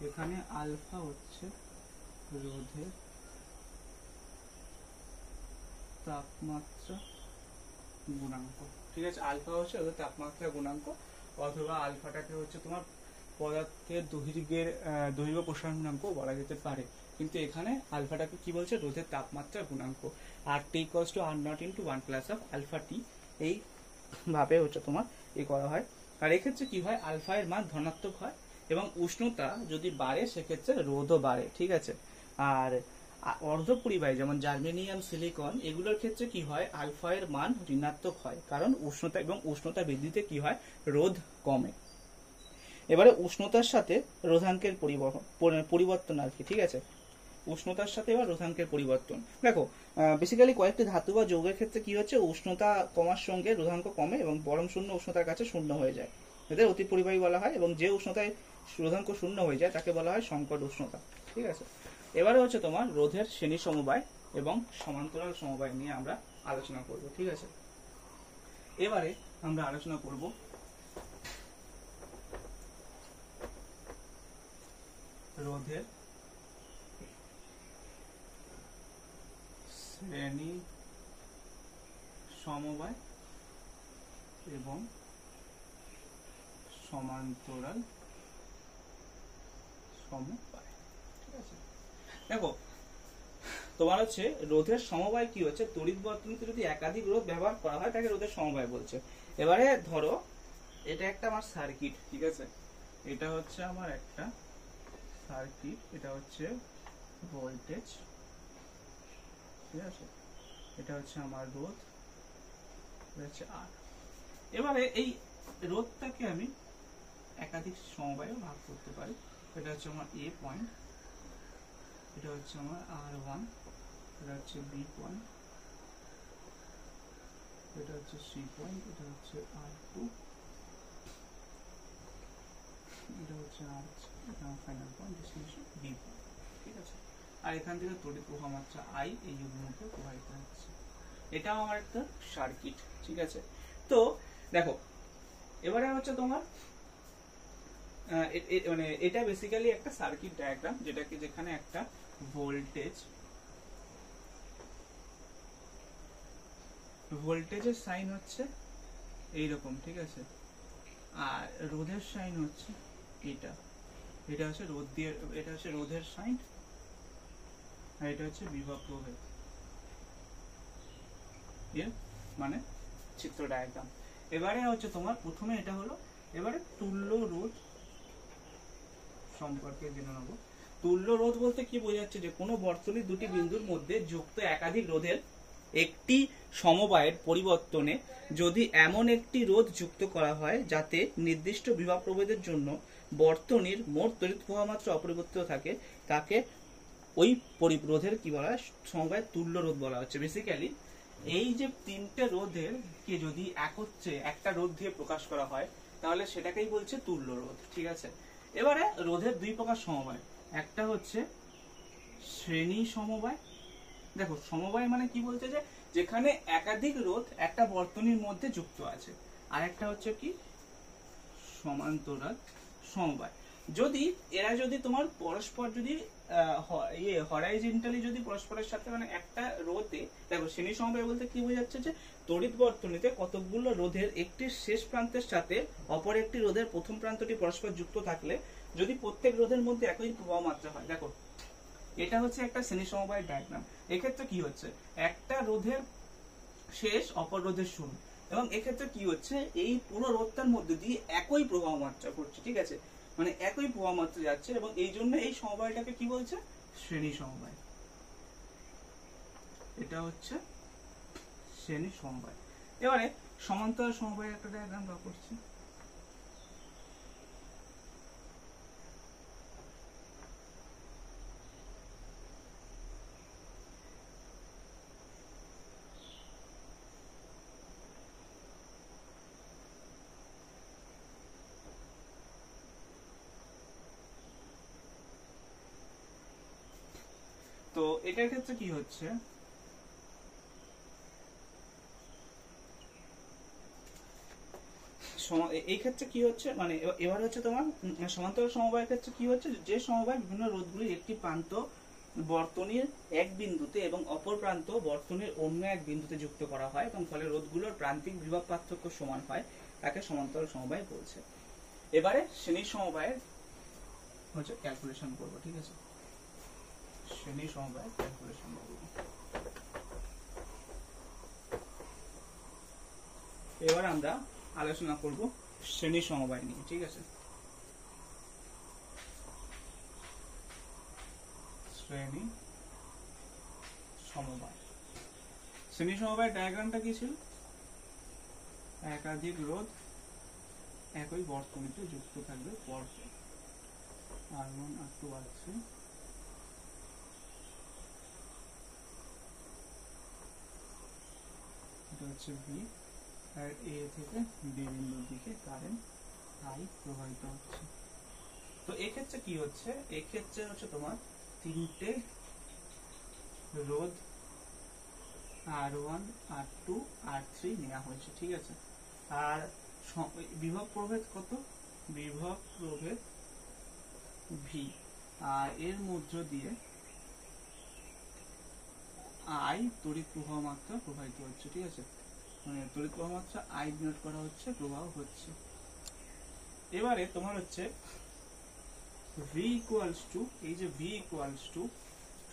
Speaker 1: এখানে আলফা হচ্ছে রোধের তাপমাত্রা গুণাঙ্ক, ঠিক আছে। আলফা হচ্ছে রোধের তাপমাত্রা গুণাঙ্ক, অথবা আলফাটাকে হচ্ছে তোমার পদার্থের দৈর্ঘ্য প্রসারণ গুণাঙ্ক বলা যেতে পারে, কিন্তু এখানে আলফাটাকে কি বলছে, রোধের তাপমাত্রা গুণাঙ্ক। R T equals to R nought into 1 plus of alpha T, এই ভাবে হচ্ছে তোমার করা হয়। আর এক্ষেত্রে কি হয়, আলফা এর মান ধনাত্মক হয় এবং উষ্ণতা যদি বাড়ে সেক্ষেত্রে রোধও বাড়ে, ঠিক আছে। আর অর্ধপরিবাহী যেমন জার্মেনিয়াম, সিলিকন, এগুলোর ক্ষেত্রে কি হয়, আলফা এর মান ঋণাত্মক হয়, কারণ উষ্ণতা এবং উষ্ণতা বৃদ্ধিতে কি হয়, রোধ কমে। এবারে উষ্ণতার সাথে রোধাঙ্কের পরিবর্তন আর কি, ঠিক আছে। উষ্ণতার সাথে এবার রোধাঙ্কের পরিবর্তন দেখো, বেসিক্যালি কয়েকটি ধাতু বা যৌগের ক্ষেত্রে কি হচ্ছে, উষ্ণতা কমার সঙ্গে রোধাঙ্ক কমে এবং পরম শূন্য উষ্ণতার কাছে শূন্য হয়ে যায়, এদের অতি পরিবাহী বলা হয়। এবং যে উষ্ণতায় রোধাঙ্ক শূন্য হয়ে যায় তাকে বলা হয় সংকট উষ্ণতা, ঠিক আছে। এবারে হচ্ছে তোমার রোধের শ্রেণী সমবায় এবং সমান্তরাল সমবায় নিয়ে আমরা আলোচনা করব, ঠিক আছে। এবারে আমরা আলোচনা করব রোধের শ্রেণী সমবায় এবং সমান্তরাল সমবায়, ঠিক আছে। দেখো তোমার হচ্ছে রোধের সমবায় কি হচ্ছে, তড়িৎ বর্তনীতে যদি একাধিক রোধ ব্যবহার করা হয় তাকে রোধের সমবায় বলছে। এবারে ধরো এটা একটা আমার সার্কিট, ঠিক আছে, এটা হচ্ছে আমার একটা সার্কিট, এটা হচ্ছে ভোল্টেজ, ঠিক আছে, এটা হচ্ছে আমার রোধ, এটা হচ্ছে আর। এবারে এই রোধটাকে আমি একাধিক সমবায়ে ভাগ করতে পারি। এটা হচ্ছে আমার এ পয়েন্ট, এটা হচ্ছে আমার R1, এটা হচ্ছে বি পয়েন্ট, এটা হচ্ছে সি পয়েন্ট, এটা হচ্ছে R2, এটা হচ্ছে final point, destination B point, ঠিক আছে। আর এখান থেকে তড়িৎ প্রবাহ মাত্রা I এই মধ্যে প্রবাহিত হচ্ছে। এটাও আমার একটা সার্কিট, ঠিক আছে। তো দেখো এবারে হচ্ছে তোমার মানে এটা বেসিক্যালি একটা সার্কিট ডায়াগ্রাম, যেটাকে যেখানে একটা ভোল্টেজের সাইন হচ্ছে এইরকম, ঠিক আছে, আর রোধের সাইন হচ্ছে এটা, এটা হচ্ছে রোধ দিয়ে, এটা হচ্ছে রোধের সাইন, আর এটা হচ্ছে বিভব প্রভেদ, মানে চিত্র ডায়াগ্রাম। এবারে হচ্ছে তোমার প্রথমে এটা হলো, এবারে তুল্য রোধ সম্পর্কে জেনে নেব। তুল্য রোধ বলতে কি বোঝাচ্ছে, যে কোনো বর্তনীর দুটি বিন্দুর মধ্যে যুক্ত একাধিক রোধের একটি সমবায়ের পরিবর্তনে যদি এমন একটি রোধ যুক্ত করা হয় যাতে নির্দিষ্ট বিভব প্রভেদের জন্য বর্তনীর মোট তড়িৎ প্রবাহ মাত্রা অপরিবর্তিত থাকে, তাকে ওই রোধের কি বলা হয়, সমবায়ের তুল্য রোধ বলা হচ্ছে। বেসিক্যালি এই যে তিনটে রোধের কে যদি একত্রে একটা রোধ দিয়ে প্রকাশ করা হয় তাহলে সেটাকেই বলছে তুল্য রোধ, ঠিক আছে। এবারে রোধের দুই প্রকার সমবায়, একটা হচ্ছে শ্রেণী সমবায়। দেখো সমবায় মানে কি বলছে, যে যেখানে একাধিক রোধ একটা বর্তনীর মধ্যে যুক্ত আছে। আর একটা হচ্ছে কি সমান্তরাল সমবায়, যদি এরা যদি তোমার পরস্পর যদি হরাইজন্টালি যদি পরস্পরের সাথে, মানে একটা রোধে, দেখো শ্রেণী সমবায় বলতে কি বোঝাচ্ছে, যে তড়িৎ বর্তনীতে কতগুলো রোধের একটি শেষ প্রান্তের সাথে অপর একটি রোধের প্রথম প্রান্তটি পরস্পর যুক্ত থাকলে যদি প্রত্যেক রোধের মধ্যে একই প্রবাহ মাত্রা হয়। দেখো এটা হচ্ছে একটা শ্রেণী সমবায় ডায়াগ্রাম। এক্ষেত্রে কি হচ্ছে, একটা রোধের শেষ অপর রোধের শুরু, এবং এক্ষেত্রে কি হচ্ছে, এই পুরো রোধটার মধ্যে দিয়ে একই প্রবাহ মাত্রা ঘটছে, ঠিক আছে, মানে একই প্রবাহ মাত্রা যাচ্ছে, এবং এই জন্য এই সমবায়টাকে কি বলছে, শ্রেণী সমবায়। এটা হচ্ছে শ্রেণী সমবায়। এবারে সমান্তরাল সমবায় একটা ডায়াগ্রাম ড্র করছি। তো এটার ক্ষেত্রে কি হচ্ছে, এই ক্ষেত্রে কি হচ্ছে, মানে এবার হচ্ছে তোমার সমান্তরাল সমবায়ের ক্ষেত্রে কি হচ্ছে, যে সমবায় বিভিন্ন রোধগুলির একটি প্রান্ত বর্তনীর এক বিন্দুতে এবং অপর প্রান্ত বর্তনীর অন্য এক বিন্দুতে যুক্ত করা হয় এবং ফলে রোধগুলোর প্রান্তিক বিভব পার্থক্য সমান হয়, তাকে সমান্তরাল সমবায় বলছে। এবারে শ্রেণী সমবায়ের হচ্ছে ক্যালকুলেশন করব, ঠিক আছে, শ্রেণী সমবায়ের ক্যালকুলেশন করব। এবার আমরা আলোচনা করব শ্রেণী সমবায় নিয়ে, ঠিক আছে। শ্রেণী সমবায়, শ্রেণী সমবায়ের ডায়াগ্রামটা কি ছিল, একাধিক রোধ একই বর্তনীতে যুক্ত থাকবে পরপর, R1 R2 R3, এটা হচ্ছে V, আর A থেকে B বিন্দুর দিকে কারেন্ট I প্রবাহিত হচ্ছে। তো এক্ষেত্রে কি হচ্ছে, এক্ষেত্রে হচ্ছে তোমার তিনটে রোধ R1 R2 R3 নেওয়া হয়েছে, ঠিক আছে। আর বিভব প্রভেদ কত, বিভব প্রভেদ V, আর এর মধ্য দিয়ে I তড়িৎ প্রবাহ মাত্রা প্রবাহিত হচ্ছে, ঠিক আছে, মানে তড়িৎ প্রবাহ মাত্রা I ডিনোট করা হচ্ছে, প্রবাহ হচ্ছে। এবারে তোমার হচ্ছে V ইকুয়ালস টু, এই যে V ইকুয়ালস টু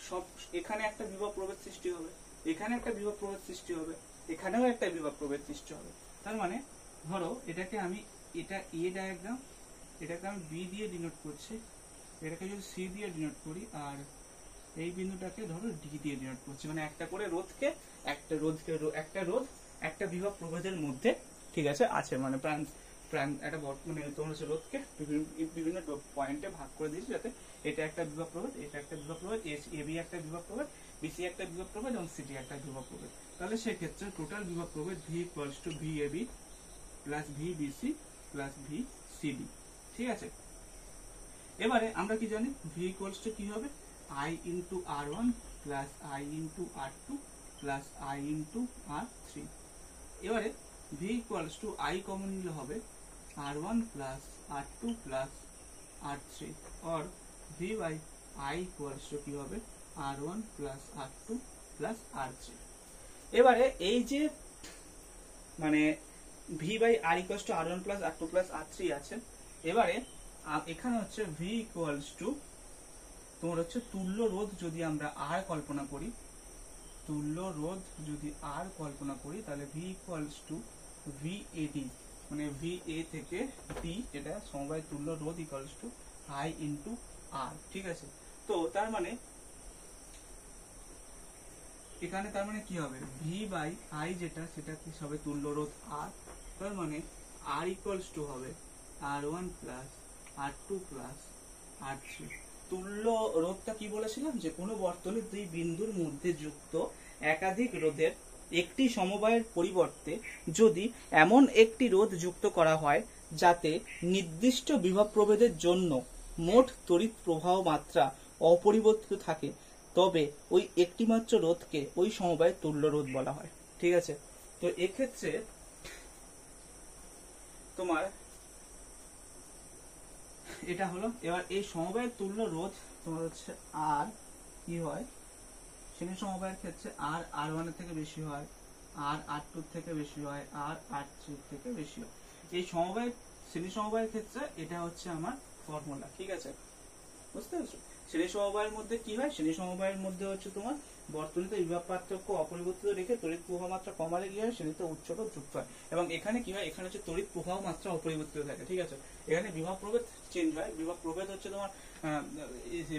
Speaker 1: সব, এখানে একটা বিভব প্রভেদ সৃষ্টি হবে, এখানে একটা বিভব প্রভেদ সৃষ্টি হবে, এখানেও একটা বিভব প্রভেদ সৃষ্টি হবে। তার মানে ধরো এটাকে আমি, এটা A ডায়াগ্রাম, এটাকে আমি B দিয়ে ডিনোট করছি, এটাকে যদি C দিয়ে ডিনোট করি, আর এই বিন্দুটাকে ধরো D দিয়ে ডিনোট করছি, মানে একটা করে রোধকে, একটা রোধ একটা বিভব প্রভেদের মধ্যে, ঠিক আছে, আছে, মানে প্রাণ একটা মানে তোমার হচ্ছে রোধকে বিভিন্ন পয়েন্টে ভাগ করে দিয়েছি, যাতে এটা একটা বিভব প্রভেদ, এটা একটা বিভব প্রভেদ, AB একটা বিভব প্রভেদ, BC একটা বিভব প্রভেদ এবং CD একটা বিভব প্রভেদ। তাহলে সেক্ষেত্রে টোটাল বিভব প্রভেদ V equals two VAB plus VBC plus VCD, ঠিক আছে। এবারে আমরা কি জানি, V ইকুয়ালস টু কি হবে, I into R1 plus I into R2 plus I into R3। এবারে V equals to I common নিলে হবে R1 plus R2 plus R3, और V by I equals to কি হবে, R1 plus R2 plus R3। এবারে এই যে মানে V by R equals to R1 plus R2 plus R3 আছে, এবারে এখানে হচ্ছে V ইকুয়ালস টু তোমার হচ্ছে তুল্য রোধ যদি আমরা R কল্পনা করি, তুল্য রোধ যদি R কল্পনা করি, তাহলে V ইকুয়ালস টু VAD, মানে VA থেকে D, এটা সমবায় তুল্য রোধ equals to I into R, ঠিক আছে। তো তার মানে এখানে তার মানে কি হবে, V বাই I যেটা, সেটা কি হবে তুল্য রোধ R, তার মানে R ইকুয়ালস টু হবে R1 plus R2 plus R3। তুল্য রোধটা কি বলেছিলাম, যে কোনো বর্তনীর দুই বিন্দুর মধ্যে যুক্ত একাধিক রোধের একটি সমবায়ের পরিবর্তে যদি এমন একটি রোধ যুক্ত করা হয় যাতে নির্দিষ্ট বিভব প্রভেদের জন্য মোট তড়িৎ প্রবাহ মাত্রা অপরিবর্তিত থাকে, তবে ওই একটি মাত্র রোধকে ওই সমবায়ের তুল্য রোধ বলা হয়, ঠিক আছে। তো এক্ষেত্রে তোমার এটা হলো, এবার এই সমবায়ের তুল্য রোধ তোমার হচ্ছে আর কি হয়, শ্রেণী সমবায়ের ক্ষেত্রে আর R1 এর থেকে বেশি হয়, আর R2 থেকে বেশি হয়, আর R3 থেকে বেশি হয়। এই সমবায় শ্রেণী সমবায়ের ক্ষেত্রে এটা হচ্ছে আমার ফর্মুলা, ঠিক আছে, বুঝতে পারছো। শ্রেণী সমবায়ের মধ্যে কি হয়, শ্রেণী সমবায়ের মধ্যে হচ্ছে তোমার বর্তনীতে বিভব পার্থক্য অপরিবর্তিত রেখে তড়িৎ প্রবাহ মাত্রা কমালে কি হয়, শ্রেণীতে উচ্চ রোধ যুক্ত হয়। এবং এখানে কি হয়, এখানে হচ্ছে তড়িৎ প্রবাহ মাত্রা অপরিবর্তিত থাকে, ঠিক আছে। এখানে বিভব প্রভেদ চেঞ্জ হয়, বিভব প্রভেদ হচ্ছে তোমার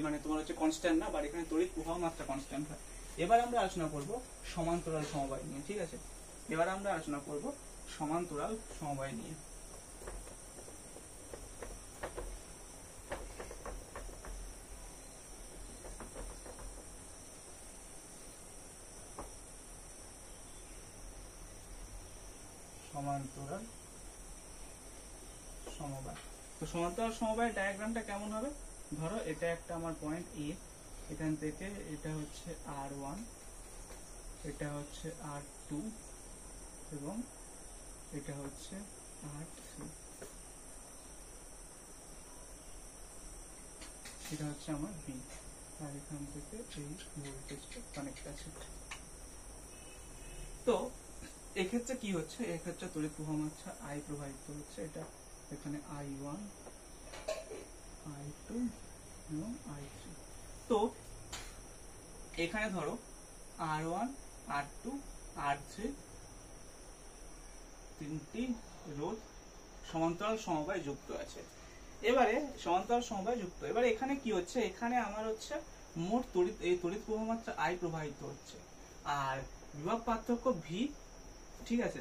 Speaker 1: মানে তোমার হচ্ছে কনস্ট্যান্ট না, বা এখানে তড়িৎ প্রবাহ মাত্রা কনস্ট্যান্ট হয়। এবার আমরা আলোচনা করব সমান্তরাল সমবায় নিয়ে, ঠিক আছে। এবার আমরা আলোচনা করব সমান্তরাল সমবায় নিয়ে। সমান্তরাল সমবায়, তো সমান্তরাল সমবায়ের ডায়াগ্রামটা কেমন হবে, ধরো এটা একটা আমার পয়েন্ট এ, এখান থেকে এটা হচ্ছে R1, এটা হচ্ছে R2 এবং এটা হচ্ছে এটা হচ্ছে আমার বি, আর এখান থেকে এই ভোল্টেজটা কানেক্ট আছে। তো এক্ষেত্রে কি হচ্ছে, এক্ষেত্রে তড়িৎ প্রবাহ মাত্রা আই প্রবাহিত হচ্ছে, এটা এখানে I1 I2 এবং I3। তো এখানে ধরো R1 R2 R3 তিনটি রোধ সমান্তরাল সমবায় যুক্ত আছে। এবারে সমান্তরাল সমবায় যুক্ত, এবারে এখানে কি হচ্ছে, এখানে আমার হচ্ছে মোট তড়িৎ, এই তড়িৎ প্রবাহ মাত্রা I প্রবাহিত হচ্ছে আর বিভব পার্থক্য V, ঠিক আছে।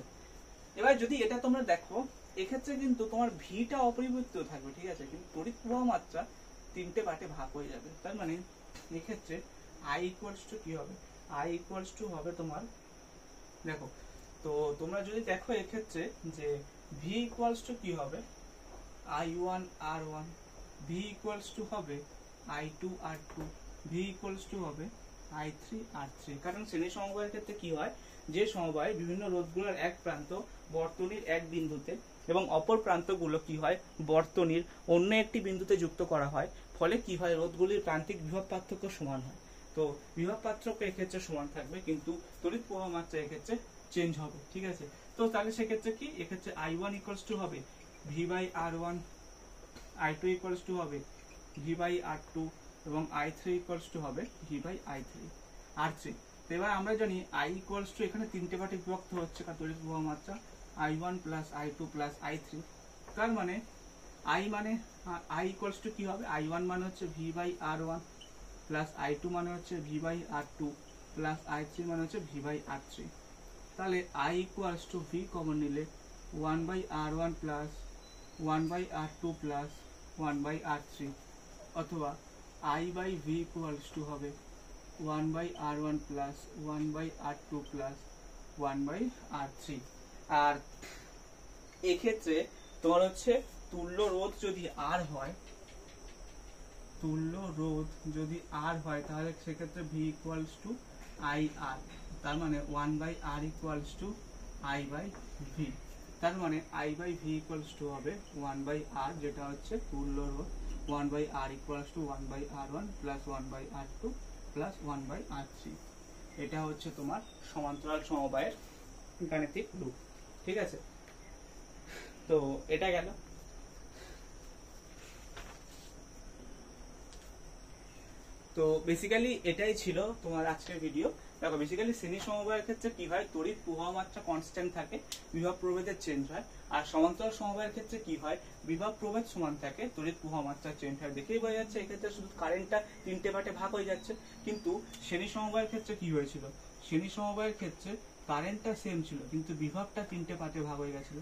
Speaker 1: এবার যদি এটা তোমরা দেখো, এক্ষেত্রে কিন্তু তোমার ভিটা অপরিবর্তিত থাকবে, ঠিক আছে, কিন্তু তড়িৎ প্রবাহ মাত্রা তিনটে পার্টে ভাগ হয়ে যাবে। তার মানে এক্ষেত্রে I ইকুয়ালস টু কি হবে, I ইকুয়ালস টু হবে তোমার, দেখো তো তোমরা যদি দেখো এক্ষেত্রে যে V ইকুয়ালস টু কি হবে, I1 R1, V equals to হবে I2 R2, V equals to হবে I3 R3। কারণ শ্রেণী সমবায়ের ক্ষেত্রে কি হয়, যে সমবায় বিভিন্ন রোধগুলোর এক প্রান্ত বর্তনীর এক বিন্দুতে এবং অপর প্রান্তগুলো কি হয় বর্তনীর অন্য একটি বিন্দুতে যুক্ত করা হয়, ফলে কি হয় রোধগুলির প্রান্তিক বিভব পার্থক্য সমান হয়। তো বিভব পার্থক্য এক্ষেত্রে সমান থাকবে, কিন্তু তড়িৎ প্রবাহ মাত্রা এক্ষেত্রে চেঞ্জ হবে, ঠিক আছে। তো তাহলে সেক্ষেত্রে কি, এক্ষেত্রে I1 ইকুয়ালস টু হবে V by R1, I2 equals to হবে V বাই R2 এবং I3 ইকুয়ালস টু হবে V বাই R3। এবার আমরা জানি I ইকুয়ালস টু এখানে তিনটে পার্টে বিভক্ত হচ্ছে কারণ তড়িৎ প্রবাহ মাত্রা I1 plus I2 plus I3। তার মানে I ইকুয়ালস টু কি হবে, I1 মানে হচ্ছে V by R1 plus I2 মানে হচ্ছে V by R2 plus I3 মানে হচ্ছে V বাই R3। তাহলে I equals to V common নিলে 1 by R1 plus 1 by R2 plus 1 by R3, অথবা I by V equals to হবে 1 by R1 plus 1 by R2 plus 1 by R3। আর এক্ষেত্রে তোমার হচ্ছে তুল্য রোধ যদি R হয়, তুল্য রোধ যদি R হয় তাহলে সেক্ষেত্রে V ইকুয়ালস টু IR, তার মানে 1 by R equals to I by V। তার মানে I by V equals to হবে 1 বাই R, যেটা হচ্ছে তুল্য রোধ, 1 by R equals to 1 by R1 plus 1 by R2 plus 1 by R3। এটা হচ্ছে তোমার সমান্তরাল সমবায়ের গাণিতিক রূপ, ঠিক আছে। তো এটা গেল। তো বেসিক্যালি এটাই ছিল তোমার আজকের ভিডিও। দেখো বেসিক্যালি শ্রেণী সমবায়ের ক্ষেত্রে কি হয়, তড়িৎ প্রবাহ মাত্রা কনস্ট্যান্ট থাকে, বিভব প্রভেদের চেঞ্জ হয়। আর সমান্তরাল সমবায়ের ক্ষেত্রে কি হয়, বিভব প্রভেদ সমান থাকে, তড়িৎ প্রবাহ মাত্রা চেঞ্জ হয়। দেখেই বোঝা যাচ্ছে এক্ষেত্রে শুধু কারেন্টটা তিনটে পার্টে ভাগ হয়ে যাচ্ছে। কিন্তু শ্রেণী সমবায়ের ক্ষেত্রে কি হয়েছিল, শ্রেণী সমবায়ের ক্ষেত্রে কারেন্টটা সেম ছিল কিন্তু বিভবটা তিনটে পার্টে ভাগ হয়ে গেছিল।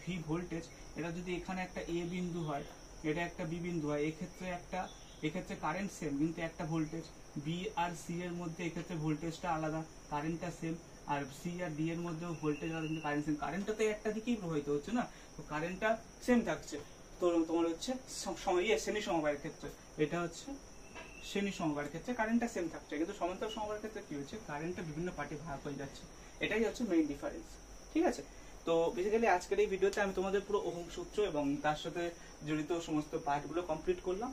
Speaker 1: ভি ভোল্টেজ, এটা যদি এখানে একটা এ বিন্দু হয়, এটা একটা বি বিন্দু হয়, এক্ষেত্রে কারেন্ট সেম কিন্তু একটা ভোল্টেজ, বি আর সি এর মধ্যে এক্ষেত্রে ভোল্টেজটা আলাদা, কারেন্টটা সেম, আর সি আর ডি এর মধ্যেও ভোল্টেজ আলাদা কিন্তু কারেন্ট সেম। কারেন্টটা তো একটা দিকেই প্রবাহিত হচ্ছে না, তো কারেন্টটা সেম থাকছে। তো তোমার হচ্ছে শ্রেণী সমবায়ের ক্ষেত্রে, এটা হচ্ছে শ্রেণী সমবায়ের ক্ষেত্রে কারেন্টটা সেম থাকছে, কিন্তু সমান্তরাল সমবায়ের ক্ষেত্রে কি হচ্ছে, কারেন্টটা বিভিন্ন পার্টে ভাগ হয়ে যাচ্ছে। এটাই হচ্ছে মেইন ডিফারেন্স, ঠিক আছে। তো বেসিক্যালি আজকের এই ভিডিওতে আমি তোমাদের পুরো ওহম সূত্র এবং তার সাথে জড়িত সমস্ত পার্টগুলো কমপ্লিট করলাম।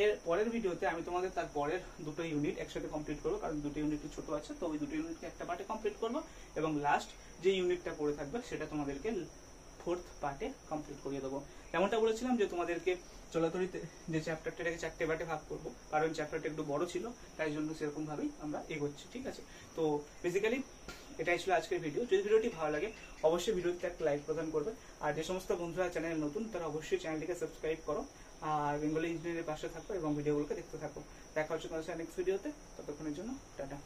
Speaker 1: এর পরের ভিডিওতে আমি তোমাদের তার পরের দুটো ইউনিট একসাথে কমপ্লিট করবো, কারণ দুটো ইউনিট ছোট আছে, তো ওই দুটো ইউনিটকে একটা পার্টে কমপ্লিট করবো এবং লাস্ট যে ইউনিটটা পড়ে থাকবে সেটা তোমাদেরকে ফোর্থ পার্টে কমপ্লিট করিয়ে দেবো। যেমনটা বলেছিলাম যে তোমাদেরকে চলাচলিতে যে চ্যাপ্টারটা এটাকে 4টে পার্টে ভাগ করবো, কারণ চ্যাপ্টারটা একটু বড় ছিল, তাই জন্য সেরকম ভাবেই আমরা এগোচ্ছি, ঠিক আছে। তো বেসিক্যালি এটাই ছিল আজকের ভিডিও। যদি ভিডিওটি ভালো লাগে অবশ্যই ভিডিওতে একটা লাইক প্রদান করবে, আর যে সমস্ত বন্ধুরা চ্যানেল নতুন তারা অবশ্যই চ্যানেলটিকে সাবস্ক্রাইব করো আর বেঙ্গলি ইঞ্জিনিয়ারের পাশে থাকো এবং ভিডিওগুলোকে দেখতে থাকো। দেখা হচ্ছে তোমার সাথে নেক্সট ভিডিওতে, ততক্ষণের জন্য টাটা।